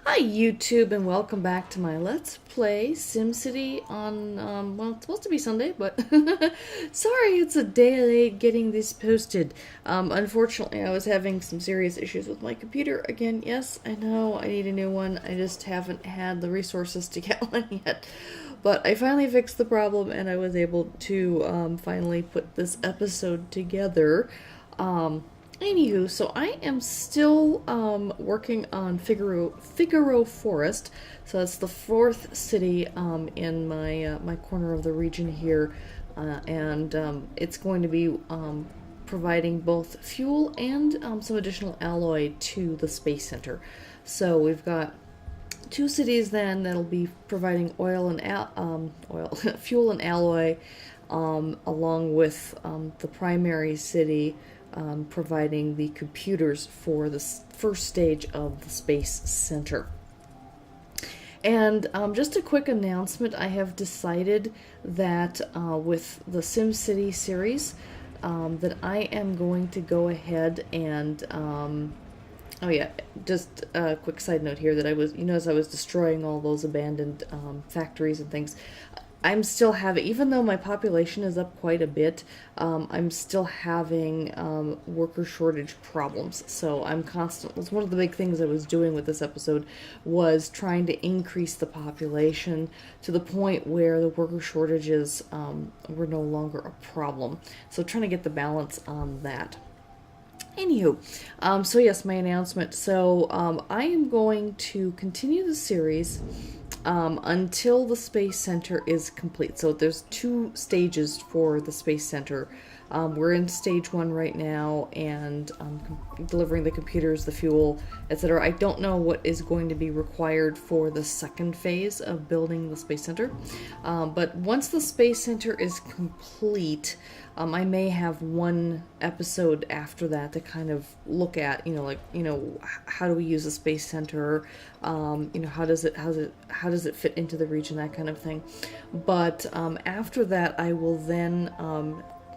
Hi YouTube and welcome back to my Let's Play SimCity on, well, it's supposed to be Sunday, but sorry it's a day late getting this posted. Unfortunately I was having some serious issues with my computer again. Yes, I know, I need a new one. I just haven't had the resources to get one yet. But I finally fixed the problem and I was able to finally put this episode together. Anywho, so I am still working on Figaro Forest. So that's the fourth city in my corner of the region here, and it's going to be providing both fuel and some additional alloy to the space center. So we've got two cities then that'll be providing oil and fuel and alloy, along with the primary city providing the computers for the first stage of the Space Center. And just a quick announcement, I have decided that with the SimCity series, that I am going to go ahead and oh yeah, just a quick side note here that I was, as I was destroying all those abandoned factories and things, I'm still having, even though my population is up quite a bit, I'm still having worker shortage problems. So I'm constantly, it's one of the big things I was doing with this episode was trying to increase the population to the point where the worker shortages were no longer a problem. So trying to get the balance on that. Anywho, so yes, my announcement. So I am going to continue the series until the Space Center is complete. So there's two stages for the Space Center. We're in stage one right now, and delivering the computers, the fuel, etc. I don't know what is going to be required for the second phase of building the Space Center. But once the Space Center is complete, I may have one episode after that to kind of look at, how do we use the Space Center? How does it fit into the region, that kind of thing. But after that, I will then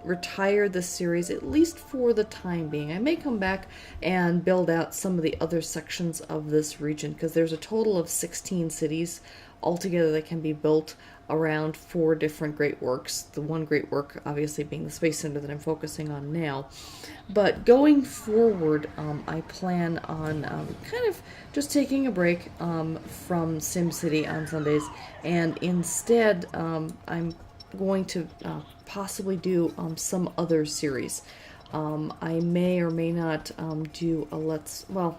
retire this series, at least for the time being. I may come back and build out some of the other sections of this region, because there's a total of 16 cities altogether that can be built around 4 different great works. The one great work obviously being the Space Center that I'm focusing on now. But going forward, I plan on kind of just taking a break from SimCity on Sundays, and instead I'm going to possibly do some other series. I may or may not do a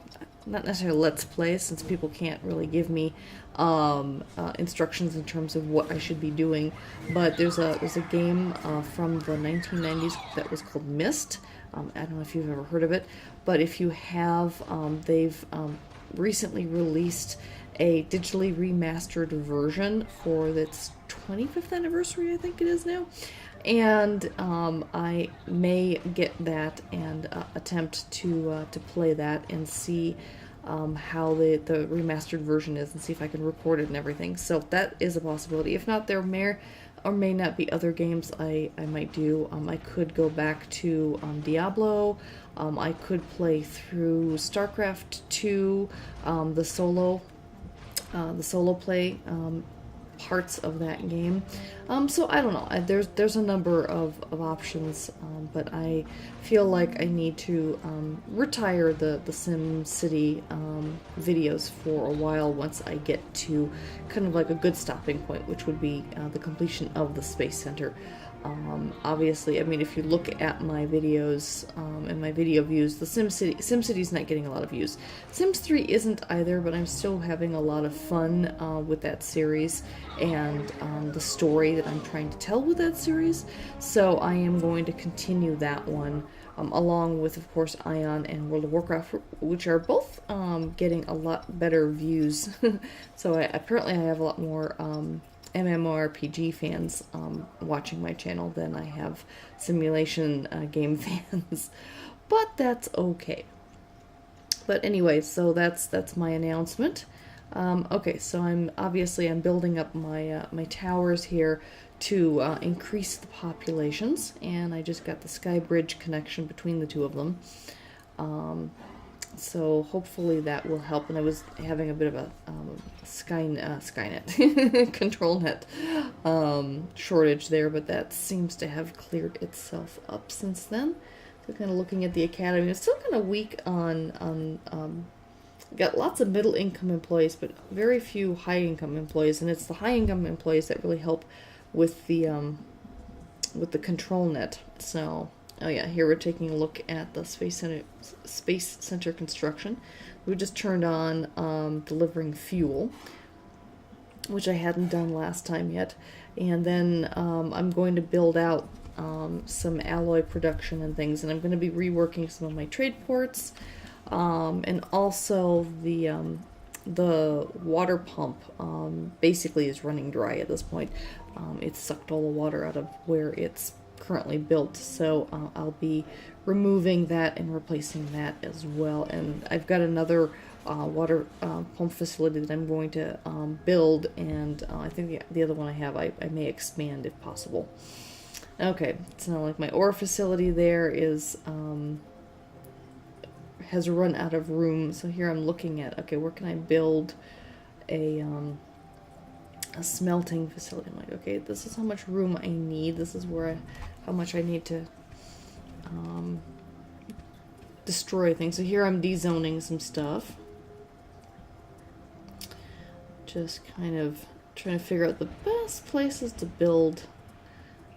not necessarily let's play, since people can't really give me instructions in terms of what I should be doing. But there's a game from the 1990s that was called Myst. I don't know if you've ever heard of it, but if you have, they've recently released a digitally remastered version for its 25th anniversary, I think it is now. And I may get that and attempt to play that and see how the remastered version is, and see if I can record it and everything. So that is a possibility. If not, there may or may not be other games I might do. I could go back to Diablo. I could play through StarCraft 2, the solo play parts of that game. So I don't know. There's a number of options, but I feel like I need to retire the SimCity videos for a while once I get to kind of like a good stopping point, which would be the completion of the Space Center. Obviously, I mean, if you look at my videos and my video views, the SimCity's not getting a lot of views. Sims 3 isn't either, but I'm still having a lot of fun with that series and the story that I'm trying to tell with that series. So I am going to continue that one, along with, of course, Ion and World of Warcraft, which are both getting a lot better views. So apparently I have a lot more MMORPG fans watching my channel than I have simulation game fans, but that's okay. But anyway, so that's my announcement. Okay, so I'm building up my towers here to increase the populations, and I just got the sky bridge connection between the two of them. So hopefully that will help. And I was having a bit of a Skynet control net shortage there, but that seems to have cleared itself up since then. So kind of looking at the academy, it's still kind of weak on got lots of middle income employees, but very few high income employees, and it's the high income employees that really help with the control net. So, oh yeah, here we're taking a look at the Space Center construction. We just turned on delivering fuel, which I hadn't done last time yet. And then I'm going to build out some alloy production and things, and I'm going to be reworking some of my trade ports, and also the water pump basically is running dry at this point. It's sucked all the water out of where it's currently built, so I'll be removing that and replacing that as well. And I've got another water pump facility that I'm going to build, and I think the other one I may expand if possible. Okay, so like my ore facility there is has run out of room, so here I'm looking at, okay, where can I build a smelting facility? I'm like, okay, this is how much room I need. This is where how much I need to destroy things. So here I'm dezoning some stuff. Just kind of trying to figure out the best places to build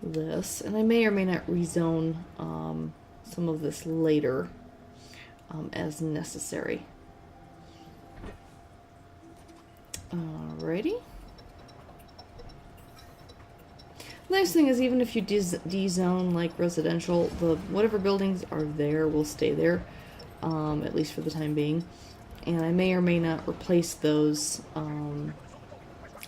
this. And I may or may not rezone some of this later as necessary. Alrighty. Nice thing is, even if you dezone like residential, the whatever buildings are there will stay there, at least for the time being. And I may or may not replace those. I'm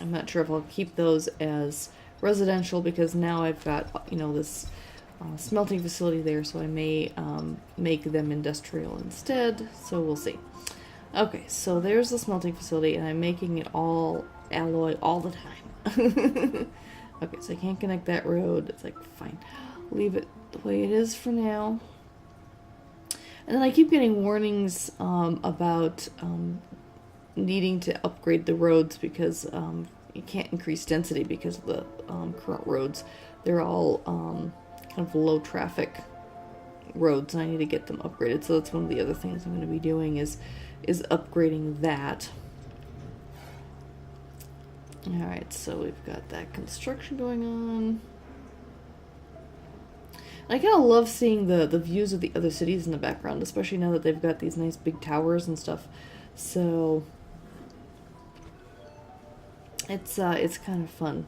not sure if I'll keep those as residential, because now I've got, you know, this smelting facility there, so I may make them industrial instead, so we'll see. Okay, so there's the smelting facility, and I'm making it all alloy all the time. Okay, so I can't connect that road. It's like, fine, leave it the way it is for now. And then I keep getting warnings about needing to upgrade the roads, because you can't increase density because of the current roads. They're all kind of low traffic roads, and I need to get them upgraded. So that's one of the other things I'm going to be doing is upgrading that. Alright, so we've got that construction going on. I kind of love seeing the views of the other cities in the background, especially now that they've got these nice big towers and stuff. So it's kind of fun.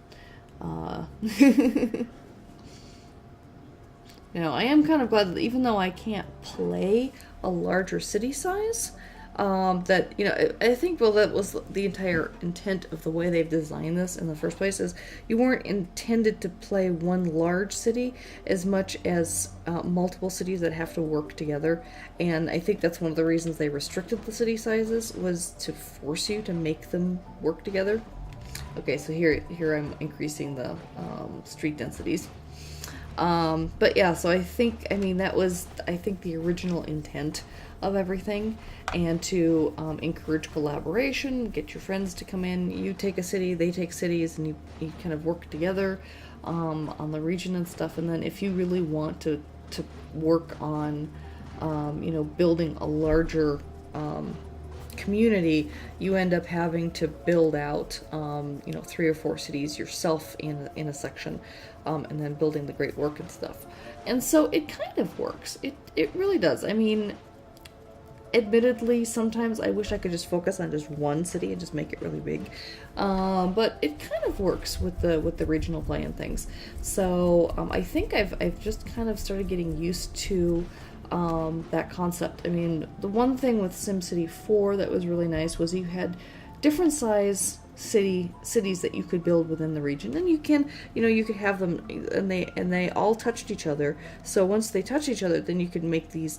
You know, I am kind of glad that even though I can't play a larger city size, that, you know, I think, well, that was the entire intent of the way they've designed this in the first place, is you weren't intended to play one large city as much as multiple cities that have to work together. And I think that's one of the reasons they restricted the city sizes, was to force you to make them work together. Okay, so here I'm increasing the street densities. But yeah, so I think, I mean, that was, I think, the original intent of everything, and to encourage collaboration, get your friends to come in. You take a city, they take cities, and you kind of work together on the region and stuff. And then if you really want to work on, you know, building a larger community, you end up having to build out, you know, 3 or 4 cities yourself in a section, and then building the great work and stuff. And so it kind of works. It really does. I mean, admittedly, sometimes I wish I could just focus on just one city and just make it really big, but it kind of works with the regional play and things. So I think I've just kind of started getting used to that concept. I mean, the one thing with SimCity 4 that was really nice was you had different size cities that you could build within the region, and you could have them, and they all touched each other. So once they touch each other, then you could make these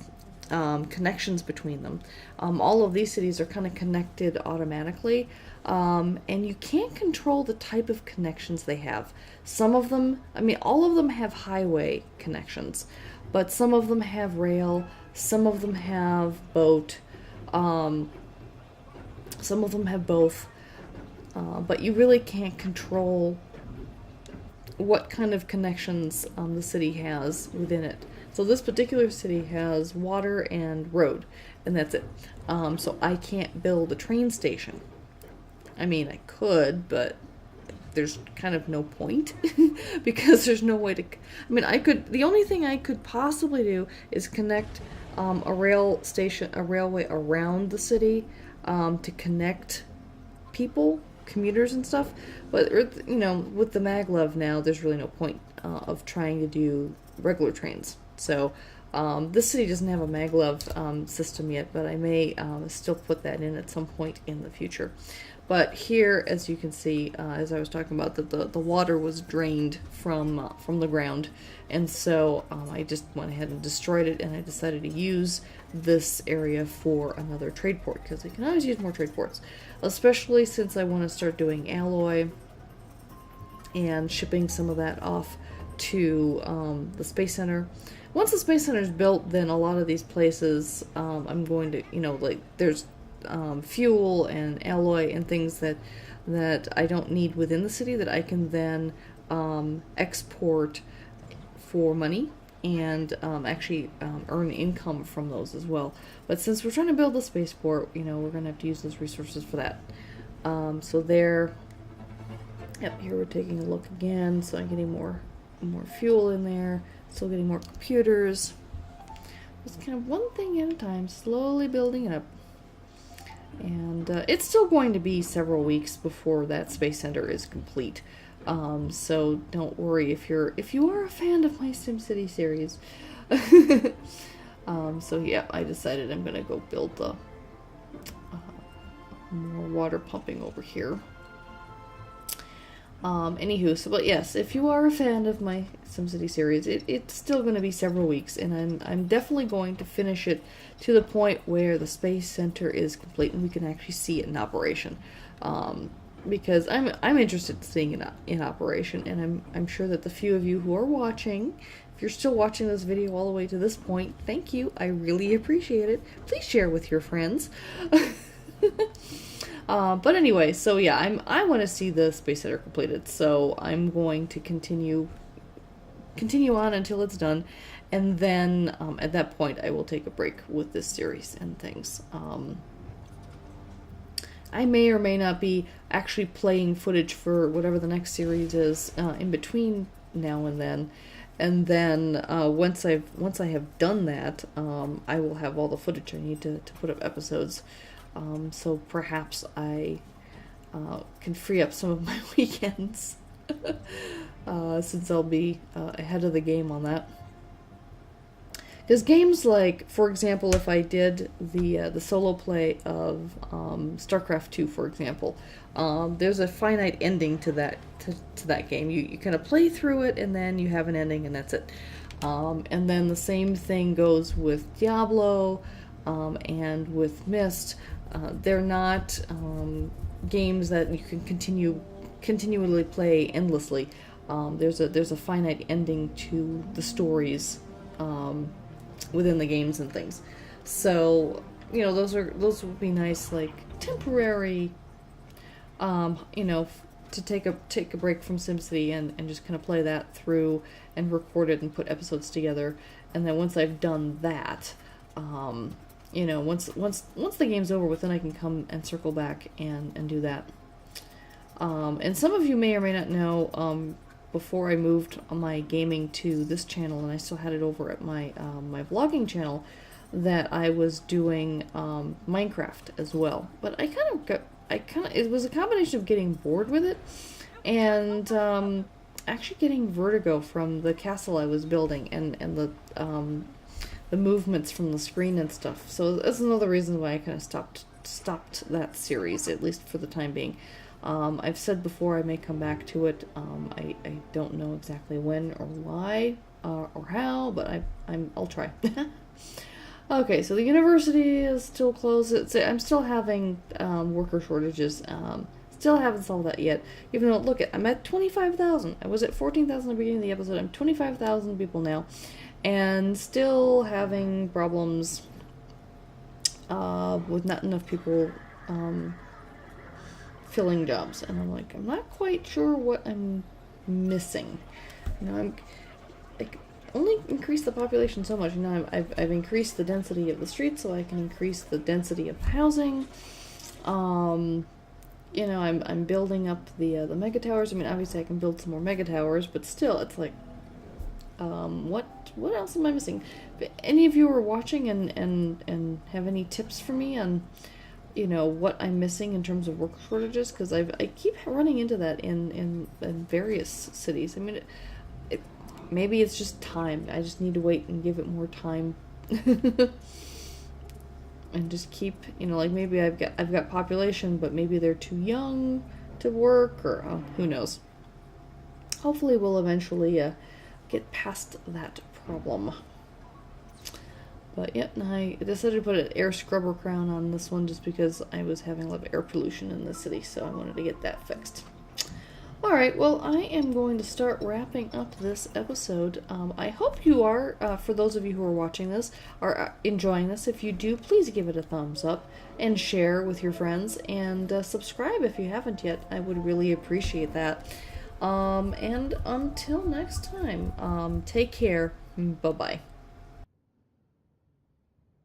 connections between them. All of these cities are kind of connected automatically, and you can't control the type of connections they have. Some of them, I mean, all of them have highway connections, but some of them have rail, some of them have boat, Some of them have both, but you really can't control what kind of connections the city has within it. So this particular city has water and road, and that's it. So I can't build a train station. I mean, I could, but there's kind of no point because there's no way to. I mean, I could. The only thing I could possibly do is connect a railway around the city to connect people, commuters and stuff. But you know, with the maglev now, there's really no point of trying to do regular trains. So this city doesn't have a maglev system yet, but I may still put that in at some point in the future. But here, as you can see, as I was talking about, that the water was drained from the ground, and so I just went ahead and destroyed it, and I decided to use this area for another trade port, because I can always use more trade ports, especially since I want to start doing alloy and shipping some of that off to the Space Center. Once the Space Center is built, then a lot of these places I'm going to, you know, like there's fuel and alloy and things that I don't need within the city that I can then export for money and actually earn income from those as well. But since we're trying to build the spaceport, you know, we're going to have to use those resources for that. So there, yep, here we're taking a look again. So I'm getting more fuel in there, still getting more computers. Just kind of one thing at a time, slowly building it up. And it's still going to be several weeks before that Space Center is complete. So don't worry if you are a fan of my SimCity series. So yeah, I decided I'm gonna go build the more water pumping over here. Anywho, so but yes, if you are a fan of my SimCity series, it's still going to be several weeks, and I'm definitely going to finish it to the point where the Space Center is complete and we can actually see it in operation. Because I'm interested in seeing it in operation, and I'm sure that the few of you who are watching, if you're still watching this video all the way to this point, thank you. I really appreciate it. Please share with your friends. But anyway, so yeah, I want to see the Space Center completed, so I'm going to continue on until it's done, and then at that point I will take a break with this series and things. I may or may not be actually playing footage for whatever the next series is in between now and then. And then once I have done that, I will have all the footage I need to put up episodes. So perhaps I can free up some of my weekends since I'll be ahead of the game on that. Because games like, for example, if I did the solo play of StarCraft 2, for example, there's a finite ending to that game. You kind of play through it, and then you have an ending, and that's it. And then the same thing goes with Diablo and with Myst. They're not games that you can continually play endlessly. There's a finite ending to the stories within the games and things. So, you know, those would be nice, like temporary, you know, to take a break from SimCity and just kind of play that through and record it and put episodes together. And then once I've done that, you know, once the game's over with, then I can come and circle back and do that. And some of you may or may not know, before I moved my gaming to this channel, and I still had it over at my my vlogging channel, that I was doing Minecraft as well. But it was a combination of getting bored with it and actually getting vertigo from the castle I was building and the movements from the screen and stuff. So that's another reason why I kind of stopped that series, at least for the time being. I've said before I may come back to it. I don't know exactly when or why or how, but I'll try. Okay, so the university is still closed. I'm still having worker shortages. Still haven't solved that yet. Even though, look, I'm at 25,000. I was at 14,000 at the beginning of the episode. I'm 25,000 people now, and still having problems with not enough people filling jobs. And I'm like, I'm not quite sure what I'm missing. You know, I'm like, only increase the population so much. You know, I've increased the density of the streets so I can increase the density of housing. You know, I'm building up the mega towers. I mean, obviously I can build some more mega towers, but still, it's like, what else am I missing? If any of you are watching and have any tips for me on, you know, what I'm missing in terms of work shortages, because I keep running into that in various cities. I mean, maybe it's just time. I just need to wait and give it more time. And just keep, you know, like maybe I've got population, but maybe they're too young to work, or who knows. Hopefully we'll eventually get past that problem. But yeah, I decided to put an air scrubber crown on this one just because I was having a lot of air pollution in the city, so I wanted to get that fixed. Alright, well, I am going to start wrapping up this episode. I hope you are, for those of you who are watching this, are enjoying this. If you do, please give it a thumbs up and share with your friends, and subscribe if you haven't yet. I would really appreciate that. And until next time, take care. Bye-bye.